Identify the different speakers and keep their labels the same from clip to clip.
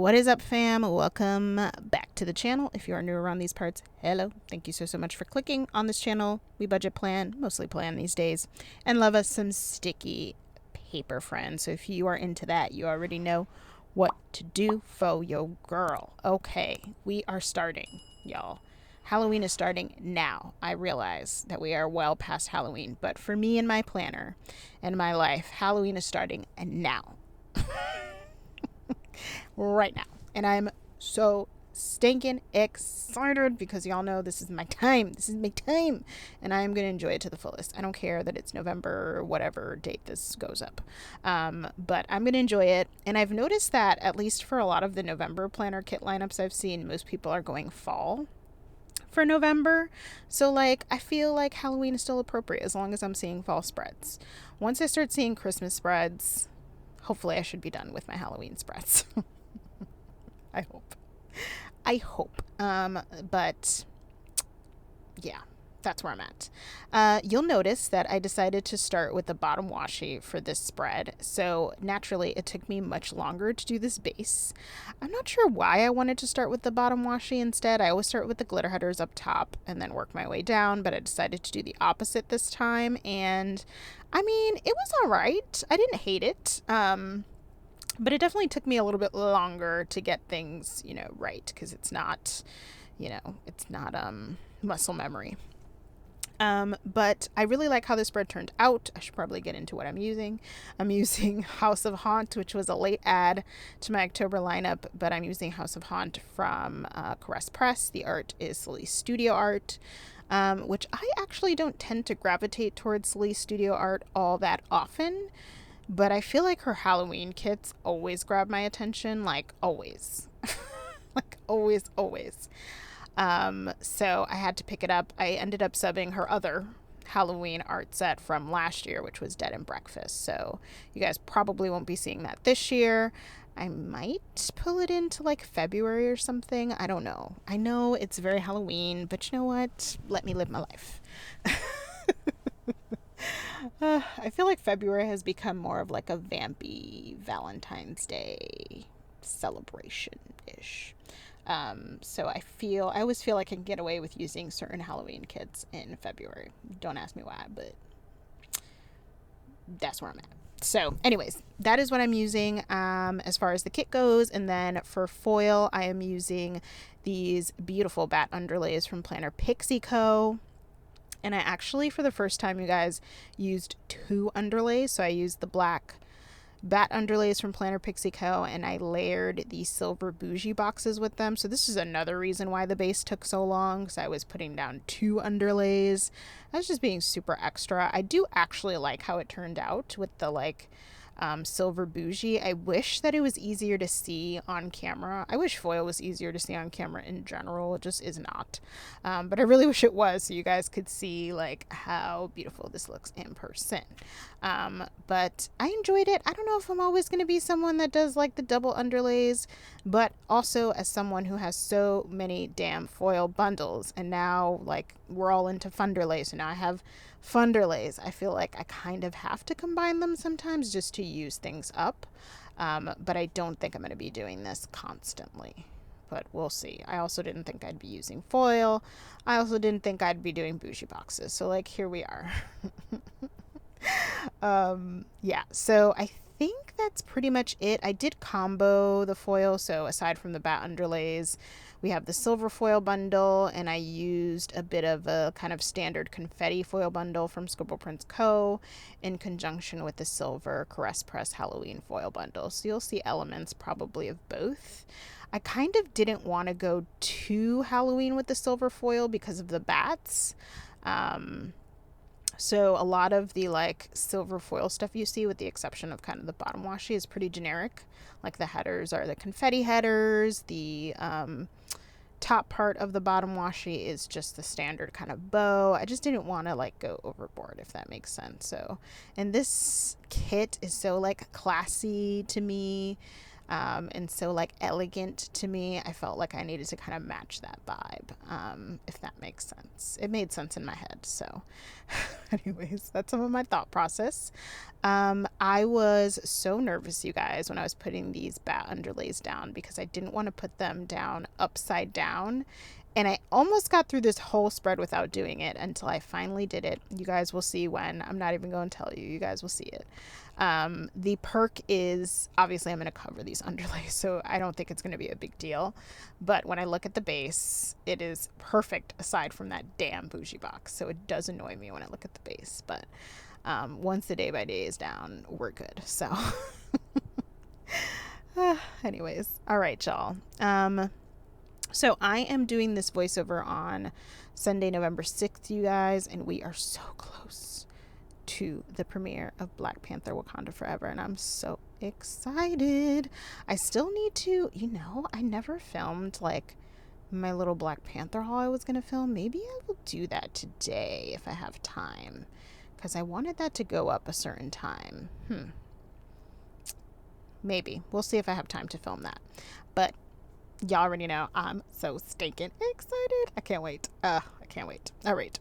Speaker 1: What is up, fam? Welcome back to the channel. If you are new around these parts, hello. Thank you so much for clicking on this channel. We budget plan, mostly plan these days, and love us some sticky paper, friends. So if you are into that, you already know what to do for your girl. Okay, we are starting, y'all. Halloween is starting now. I realize that we are well past Halloween, but for me and my planner and my life, Halloween is starting now. Right now. And I'm so stinking excited because y'all know this is my time. This is my time. And I'm going to enjoy it to the fullest. I don't care that it's November, whatever date this goes up. But I'm going to enjoy it. And I've noticed that at least for a lot of the November planner kit lineups I've seen, most people are going fall for November. So like I feel like Halloween is still appropriate as long as I'm seeing fall spreads. Once I start seeing Christmas spreads, hopefully I should be done with my Halloween spreads. I hope. But yeah, that's where I'm at. You'll notice that I decided to start with the bottom washi for this spread. So naturally it took me much longer to do this base. I'm not sure why I wanted to start with the bottom washi instead. I always start with the glitter headers up top and then work my way down, but I decided to do the opposite this time. And I mean, it was all right. I didn't hate it. But it definitely took me a little bit longer to get things, right. Cause it's not, it's not, muscle memory. But I really like how this spread turned out. I should probably get into what I'm using. I'm using House of Haunt, which was a late add to my October lineup, but I'm using House of Haunt from Caress Press. The art is Sadie Studio art, which I actually don't tend to gravitate towards Sadie Studio art all that often, but I feel like her Halloween kits always grab my attention, like always. Like always. So I had to pick it up. I ended up subbing her other Halloween art set from last year, which was Dead and Breakfast. So you guys probably won't be seeing that this year. I might pull it into like February or something. I don't know. I know it's very Halloween, but you know what? Let me live my life. I feel like February has become more of like a vampy Valentine's Day celebration-ish. So I always feel like I can get away with using certain Halloween kits in February. Don't ask me why, but that's where I'm at. So anyways, that is what I'm using as far as the kit goes. And then for foil, I am using these beautiful bat underlays from Planner Pixie Co. And I actually, for the first time, you guys, used 2 underlays. So I used the black bat underlays from Planner Pixie Co. and I layered the silver bougie boxes with them. So this is another reason why the base took so long, because I was putting down 2 underlays. I was just being super extra. I do actually like how it turned out with the silver bougie. I wish that it was easier to see on camera. I wish foil was easier to see on camera in general. It just is not. But I really wish it was, so you guys could see like how beautiful this looks in person. But I enjoyed it. I don't know if I'm always going to be someone that does like the double underlays, but also as someone who has so many damn foil bundles, and now like we're all into funderlays, so now I have funderlays. I feel like I kind of have to combine them sometimes just to use things up. But I don't think I'm going to be doing this constantly, but we'll see. I also didn't think I'd be using foil. I also didn't think I'd be doing bougie boxes. So like, here we are. Yeah, so I think that's pretty much it. I did combo the foil. So aside from the bat underlays, we have the silver foil bundle, and I used a bit of a kind of standard confetti foil bundle from Scribble Co. in conjunction with the silver Caress Press Halloween foil bundle. So you'll see elements probably of both. I kind of didn't want to go too Halloween with the silver foil because of the bats. So a lot of the like silver foil stuff you see, with the exception of kind of the bottom washi, is pretty generic. Like the headers are the confetti headers. The top part of the bottom washi is just the standard kind of bow. I just didn't want to like go overboard, if that makes sense. So, and this kit is so like classy to me. And so like elegant to me, I felt like I needed to kind of match that vibe, if that makes sense. It made sense in my head. So anyways, that's some of my thought process. I was so nervous, you guys, when I was putting these bat underlays down because I didn't want to put them down upside down. And I almost got through this whole spread without doing it until I finally did it. You guys will see when. I'm not even going to tell you. You guys will see it. The perk is, obviously I'm going to cover these underlays, so I don't think it's going to be a big deal. But when I look at the base, it is perfect aside from that damn bougie box. So it does annoy me when I look at the base. But once the day by day is down, we're good. So anyways, all right, y'all. So I am doing this voiceover on Sunday, November 6th, you guys, and we are so close to the premiere of Black Panther Wakanda Forever, and I'm so excited. I still need to, I never filmed like my little Black Panther haul I was going to film. Maybe I will do that today if I have time, because I wanted that to go up a certain time. Maybe. We'll see if I have time to film that. But y'all already know I'm so stinking excited. I can't wait. I can't wait. All right.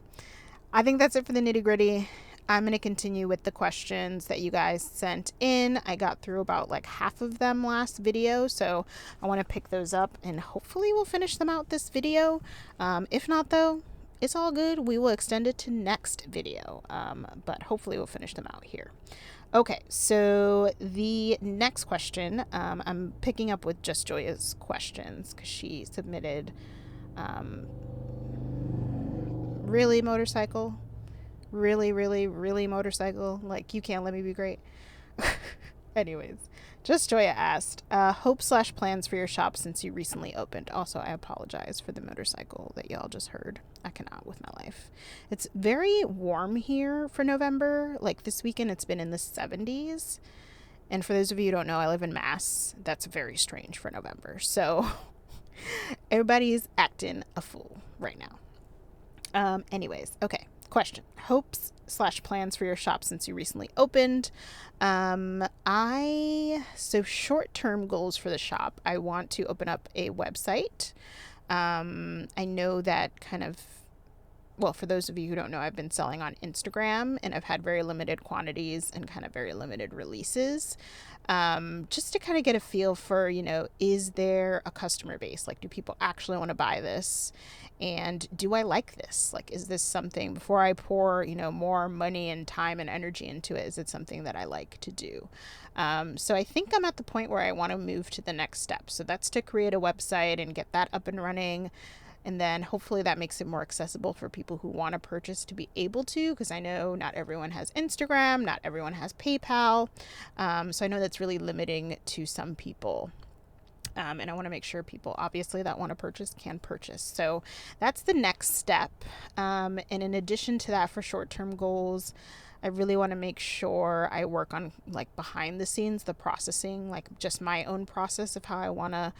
Speaker 1: I think that's it for the nitty gritty. I'm going to continue with the questions that you guys sent in. I got through about like half of them last video, so I want to pick those up and hopefully we'll finish them out this video. If not though, it's all good. We will extend it to next video, but hopefully we'll finish them out here. Okay, so the next question, I'm picking up with Just Joya's questions because she submitted, really motorcycle? Really motorcycle? Like, you can't let me be great? Anyways, Just Joya asked, hope/plans for your shop since you recently opened. Also, I apologize for the motorcycle that y'all just heard. I cannot with my life. It's very warm here for November. Like this weekend, it's been in the 70s. And for those of you who don't know, I live in Mass. That's very strange for November. So everybody's acting a fool right now. Anyways, okay. Question. Hopes/plans for your shop since you recently opened. So short-term goals for the shop. I want to open up a website. I know that for those of you who don't know, I've been selling on Instagram and I've had very limited quantities and kind of very limited releases. Just to kind of get a feel for, is there a customer base? Like, do people actually want to buy this? And do I like this? Like, is this something, before I pour, more money and time and energy into it, is it something that I like to do? So I think I'm at the point where I want to move to the next step. So that's to create a website and get that up and running. And then hopefully that makes it more accessible for people who want to purchase to be able to, because I know not everyone has Instagram, not everyone has PayPal. So I know that's really limiting to some people. And I want to make sure people, obviously, that want to purchase can purchase. So that's the next step. And in addition to that, for short-term goals, I really want to make sure I work on like behind the scenes, the processing, like just my own process of how I want to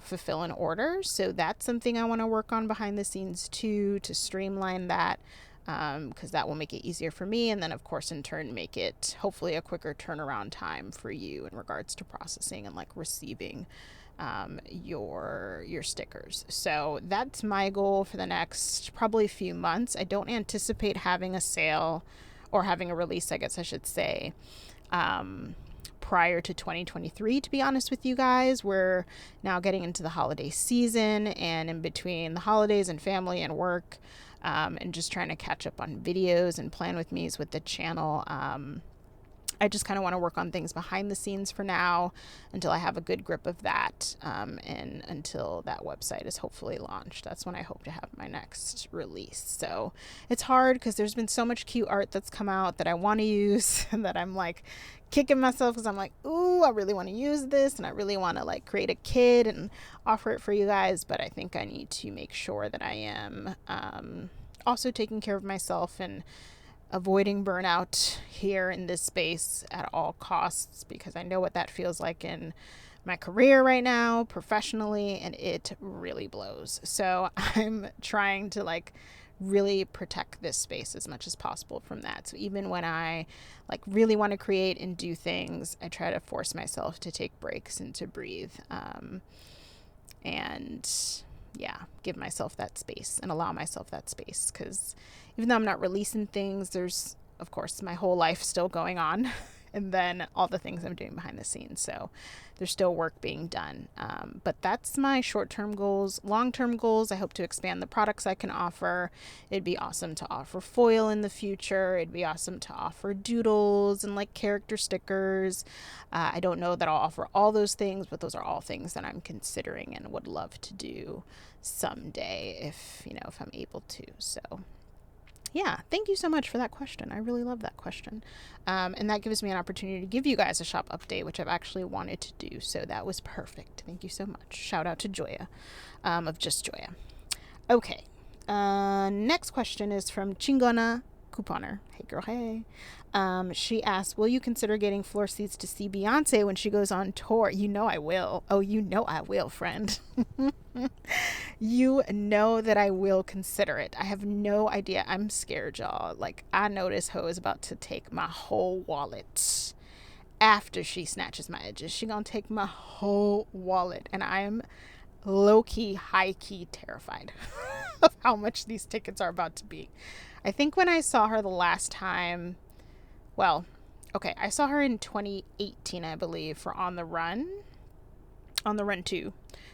Speaker 1: fulfill an order. So that's something I want to work on behind the scenes too, to streamline that, because that will make it easier for me. And then of course, in turn, make it hopefully a quicker turnaround time for you in regards to processing and like receiving your stickers. So that's my goal for the next probably few months. I don't anticipate having a sale or having a release, I guess I should say, prior to 2023, to be honest with you guys. We're now getting into the holiday season, and in between the holidays and family and work, and just trying to catch up on videos and plan with me's with the channel. I just kind of want to work on things behind the scenes for now until I have a good grip of that, and until that website is hopefully launched. That's when I hope to have my next release. So it's hard because there's been so much cute art that's come out that I want to use and that I'm like kicking myself because I'm like, ooh, I really want to use this and I really want to like create a kit and offer it for you guys. But I think I need to make sure that I am also taking care of myself and avoiding burnout here in this space at all costs, because I know what that feels like in my career right now, professionally, and it really blows. So I'm trying to like really protect this space as much as possible from that. So even when I like really want to create and do things, I try to force myself to take breaks and to breathe. And yeah, give myself that space and allow myself that space, because even though I'm not releasing things, there's of course my whole life still going on and then all the things I'm doing behind the scenes. So there's still work being done. But that's my short-term goals. Long-term goals, I hope to expand the products I can offer. It'd be awesome to offer foil in the future. It'd be awesome to offer doodles and like character stickers. I don't know that I'll offer all those things, but those are all things that I'm considering and would love to do someday if I'm able to. So yeah, thank you so much for that question. I really love that question. And that gives me an opportunity to give you guys a shop update, which I've actually wanted to do. So that was perfect. Thank you so much. Shout out to Joya of Just Joya. Okay. Next question is from Chingona Couponer. Hey girl, hey. She asked, will you consider getting floor seats to see Beyonce when she goes on tour? You know I will. Oh, you know I will, friend. You know that I will consider it. I have no idea. I'm scared, y'all. Like, I know this hoe is about to take my whole wallet after she snatches my edges. She gonna take my whole wallet, and I am low-key, high-key terrified of how much these tickets are about to be. I think when I saw her the last time, well, okay, I saw her in 2018, I believe, for On the Run 2,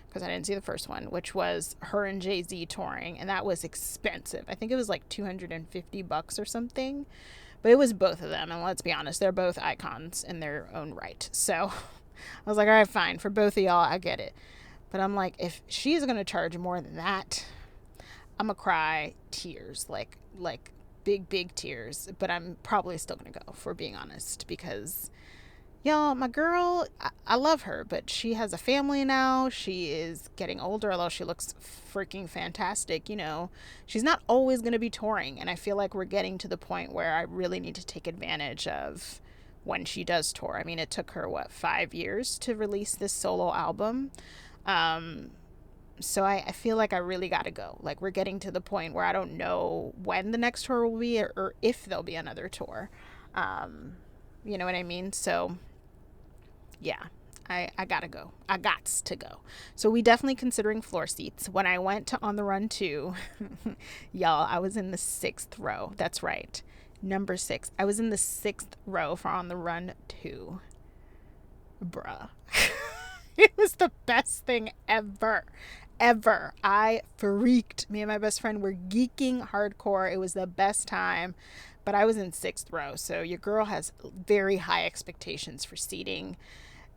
Speaker 1: because I didn't see the first one, which was her and Jay-Z touring, and that was expensive. I think it was like $250 or something, but it was both of them, and let's be honest, they're both icons in their own right. So I was like, all right, fine, for both of y'all, I get it. But I'm like, if she's gonna charge more than that, I'm gonna cry tears, like big tears. But I'm probably still gonna go, for being honest, because y'all, my girl, I love her, but she has a family now. She is getting older, although she looks freaking fantastic. She's not always going to be touring. And I feel like we're getting to the point where I really need to take advantage of when she does tour. I mean, it took her, 5 years to release this solo album. So I feel like I really got to go. Like, we're getting to the point where I don't know when the next tour will be, or if there'll be another tour. You know what I mean? So yeah, I gotta go. I gots to go. So we definitely considering floor seats. When I went to On the Run 2, y'all, I was in the 6th row. That's right. Number 6. I was in the 6th row for On the Run 2. Bruh. It was the best thing ever. Ever. I freaked. Me and my best friend were geeking hardcore. It was the best time. But I was in 6th row. So your girl has very high expectations for seating.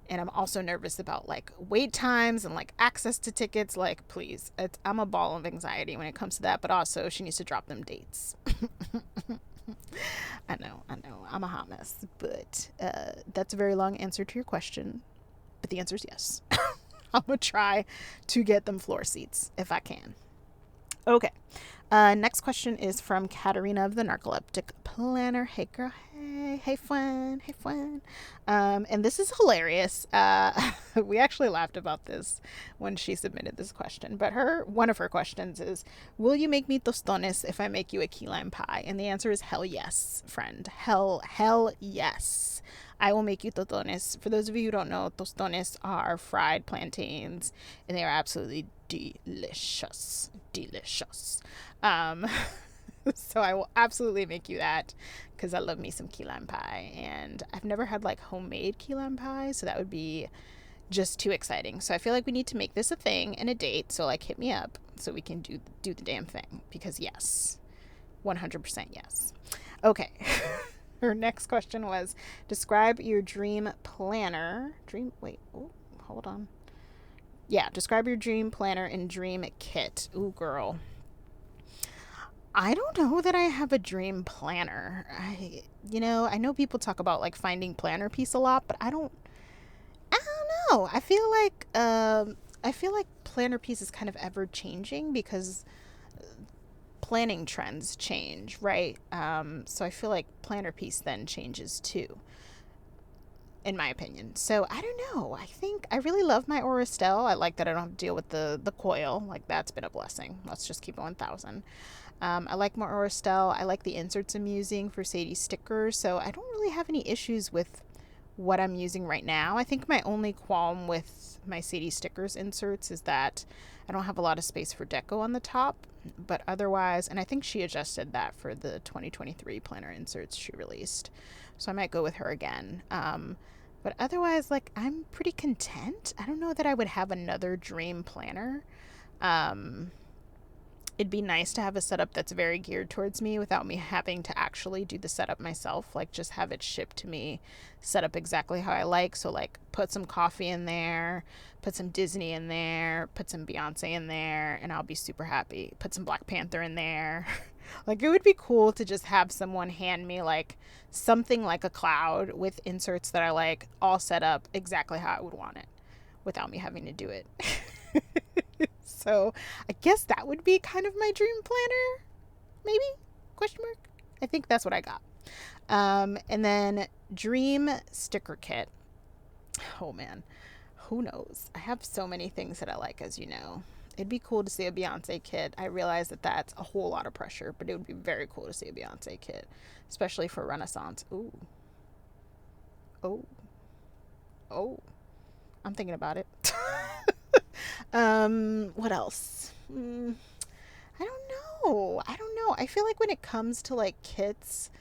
Speaker 1: And I'm also nervous about like wait times and like access to tickets. Like, please, I'm a ball of anxiety when it comes to that. But also, she needs to drop them dates. I know. I'm a hot mess. But that's a very long answer to your question. But the answer is yes. I'm going to try to get them floor seats if I can. Okay. Next question is from Katarina of the Narcoleptic Planner. Hey girl, hey fun. And this is hilarious. We actually laughed about this when she submitted this question, but one of her questions is, will you make me tostones if I make you a key lime pie? And the answer is hell yes, friend. Hell yes. I will make you tostones. For those of you who don't know, tostones are fried plantains, and they are absolutely delicious. So I will absolutely make you that, because I love me some key lime pie, and I've never had like homemade key lime pie, so that would be just too exciting. So I feel like we need to make this a thing and a date. So like, hit me up so we can do the damn thing, because yes, 100% yes. Okay. Her next question was, describe your dream planner. Hold on. Yeah, describe your dream planner and dream kit. Ooh, girl. I don't know that I have a dream planner. I know people talk about like finding planner piece a lot, but I don't know. I feel like planner piece is kind of ever changing, because planning trends change, right? So I feel like planner piece then changes too, in my opinion. So I don't know. I think I really love my Aura Estelle. I like that I don't have to deal with the coil. Like, that's been a blessing. Let's just keep it 1,000. I like my Aura Estelle. I like the inserts I'm using for Sadie stickers, so I don't really have any issues with what I'm using right now. I think my only qualm with my Sadie stickers inserts is that I don't have a lot of space for deco on the top, but otherwise, and I think she adjusted that for the 2023 planner inserts she released, so I might go with her again. But otherwise, like, I'm pretty content. I don't know that I would have another dream planner. It'd be nice to have a setup that's very geared towards me without me having to actually do the setup myself. Like, just have it shipped to me, set up exactly how I like. So, like, put some coffee in there, put some Disney in there, put some Beyonce in there, and I'll be super happy. Put some Black Panther in there. Like, it would be cool to just have someone hand me, like, something like a cloud with inserts that I like, all set up exactly how I would want it without me having to do it. So I guess that would be kind of my dream planner, maybe? Question mark? I think that's what I got. And then dream sticker kit. Oh man, who knows? I have so many things that I like, as you know. It'd be cool to see a Beyonce kit. I realize that that's a whole lot of pressure, but it would be very cool to see a Beyonce kit, especially for Renaissance. Ooh. Oh. Oh. I'm thinking about it. What else? I don't know. I feel like when it comes to like kits,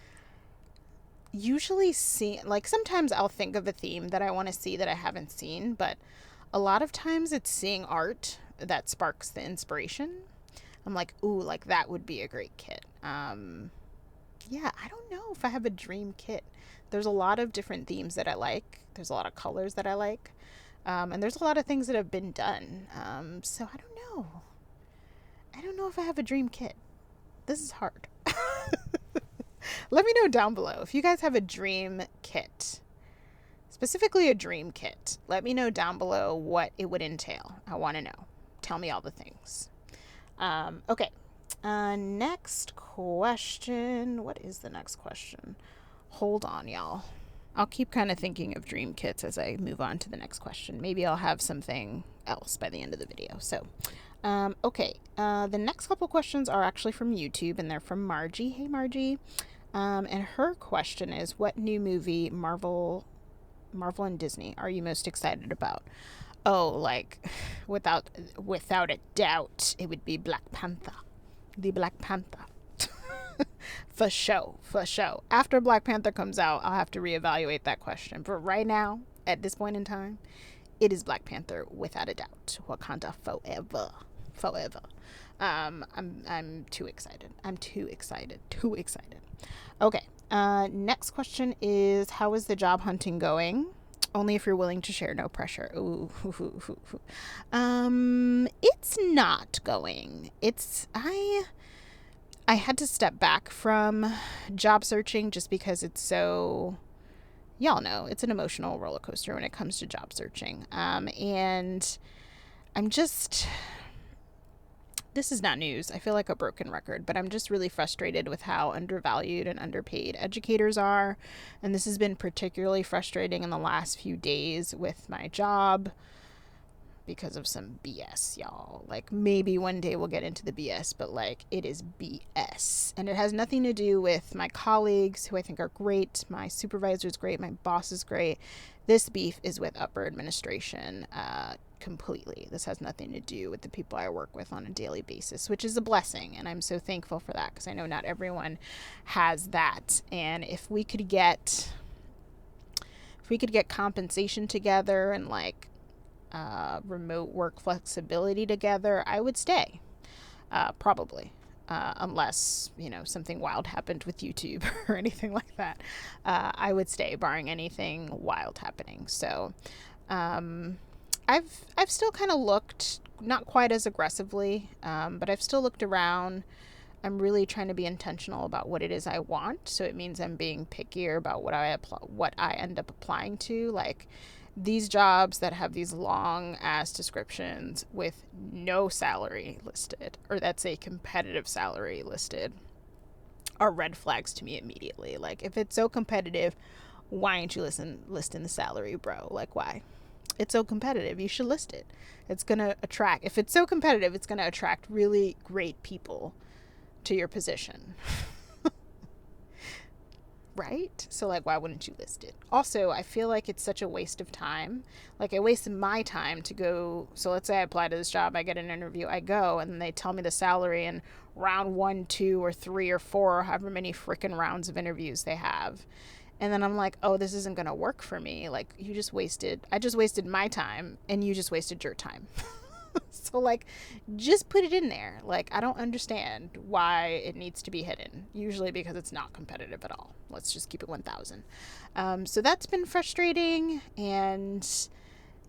Speaker 1: usually like sometimes I'll think of a theme that I want to see that I haven't seen, but a lot of times it's seeing art that sparks the inspiration. I'm like, ooh, like that would be a great kit. Yeah, I don't know if I have a dream kit. There's a lot of different themes that I like. There's a lot of colors that I like. And there's a lot of things that have been done. So I don't know. I don't know if I have a dream kit. This is hard. Let me know down below if you guys have a dream kit. Specifically a dream kit. Let me know down below what it would entail. I want to know. Tell me all the things. Okay. Next question. What is the next question? Hold on, y'all. I'll keep kind of thinking of dream kits as I move on to the next question. Maybe I'll have something else by the end of the video. So, okay. The next couple questions are actually from YouTube, and they're from Margie. Hey, Margie. And her question is, what new movie, Marvel and Disney, are you most excited about? Oh, like, without a doubt, it would be Black Panther. The Black Panther. For sure. After Black Panther comes out, I'll have to reevaluate that question. But right now, at this point in time, it is Black Panther without a doubt. Wakanda forever. I'm too excited. Too excited. Okay. Next question is, how is the job hunting going? Only if you're willing to share, no pressure. Ooh. It's not going. I had to step back from job searching just because it's so, y'all know, it's an emotional roller coaster when it comes to job searching. And I'm just, this is not news. I feel like a broken record, but I'm just really frustrated with how undervalued and underpaid educators are. And this has been particularly frustrating in the last few days with my job because of some BS, y'all. Like, maybe one day we'll get into the BS, but like, it is BS. And it has nothing to do with my colleagues, who I think are great. My supervisor is great. My boss is great. This beef is with upper administration, completely. This has nothing to do with the people I work with on a daily basis, which is a blessing. And I'm so thankful for that, because I know not everyone has that. And if we could get compensation together and like, remote work flexibility together, I would stay, probably, unless, something wild happened with YouTube or anything like that. I would stay, barring anything wild happening. So, I've still kind of looked, not quite as aggressively, but I've still looked around. I'm really trying to be intentional about what it is I want. So it means I'm being pickier about what I end up applying to. Like, these jobs that have these long ass descriptions with no salary listed, or that's a competitive salary listed, are red flags to me immediately. Like, if it's so competitive, why aren't you listing the salary, bro? Like, why? It's so competitive. You should list it. It's going to attract, if it's so competitive, it's going to attract really great people to your position. Right? So, like, why wouldn't you list it? Also, I feel like it's such a waste of time. Like, I wasted my time to go. So, let's say I apply to this job, I get an interview, I go, and they tell me the salary in round 1, 2, or 3, or 4, or however many freaking rounds of interviews they have. And then I'm like, oh, this isn't going to work for me. Like, I just wasted my time, and you just wasted your time. So, like, just put it in there. Like, I don't understand why it needs to be hidden. Usually because it's not competitive at all. Let's just keep it 1,000. So that's been frustrating. And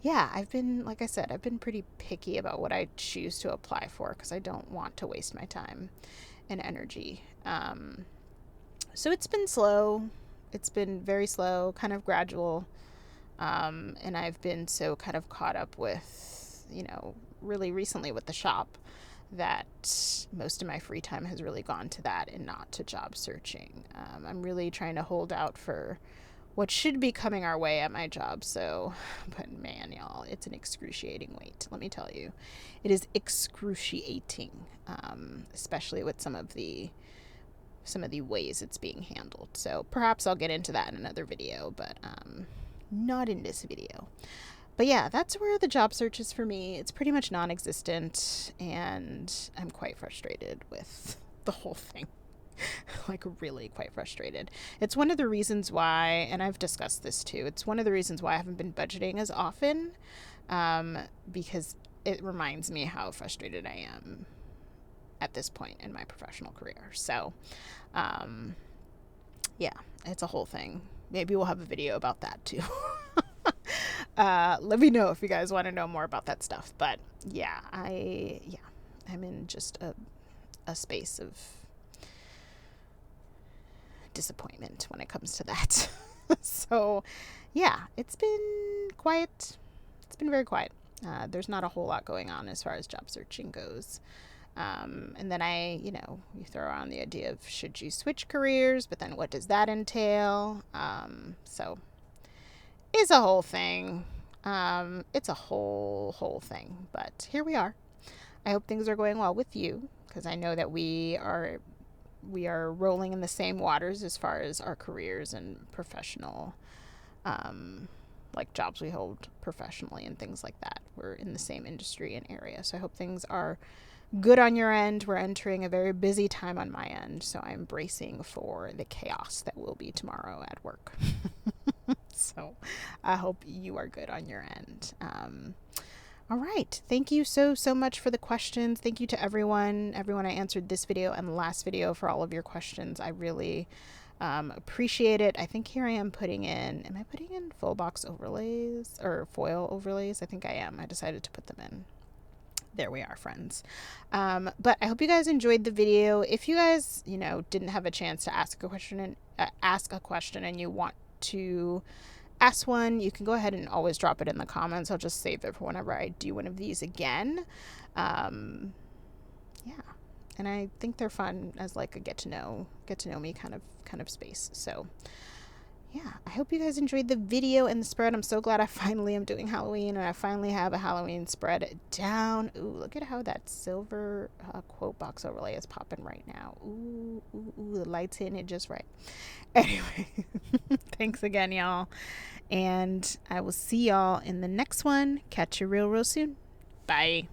Speaker 1: yeah, like I said, I've been pretty picky about what I choose to apply for because I don't want to waste my time and energy. So it's been slow. It's been very slow, kind of gradual. And I've been so kind of caught up with, really recently with the shop that most of my free time has really gone to that and not to job searching. I'm really trying to hold out for what should be coming our way at my job. So, but man, y'all, it's an excruciating wait. Let me tell you, it is excruciating, especially with some of the ways it's being handled. So perhaps I'll get into that in another video, but not in this video. But yeah, that's where the job search is for me. It's pretty much non-existent, and I'm quite frustrated with the whole thing. Like, really quite frustrated. It's one of the reasons why, and I've discussed this too, it's one of the reasons why I haven't been budgeting as often, because it reminds me how frustrated I am at this point in my professional career. So, yeah, it's a whole thing. Maybe we'll have a video about that too. Let me know if you guys want to know more about that stuff. But yeah, I'm in just a space of disappointment when it comes to that. So yeah, it's been quiet. It's been very quiet. There's not a whole lot going on as far as job searching goes. And then you throw around the idea of should you switch careers, but then what does that entail? So it's a whole thing. It's a whole thing, but here we are. I hope things are going well with you, because I know that we are rolling in the same waters as far as our careers and professional, like jobs we hold professionally and things like that. We're in the same industry and area. So I hope things are good on your end. We're entering a very busy time on my end, so I'm bracing for the chaos that will be tomorrow at work. So I hope you are good on your end. All right. Thank you so much for the questions. Thank you to everyone I answered this video and the last video for all of your questions. I really appreciate it. I think here I am putting in full box overlays or foil overlays? I think I am. I decided to put them in. There we are, friends. But I hope you guys enjoyed the video. If you guys, didn't have a chance to ask a question and you want to ask one, you can go ahead and always drop it in the comments. I'll just save it for whenever I do one of these again. Yeah. And I think they're fun as like a get to know me kind of space. So yeah, I hope you guys enjoyed the video and the spread. I'm so glad I finally am doing Halloween, and I finally have a Halloween spread down. Ooh, look at how that silver quote box overlay is popping right now. Ooh, the light's hitting it just right. Anyway, thanks again, y'all. And I will see y'all in the next one. Catch you real soon. Bye.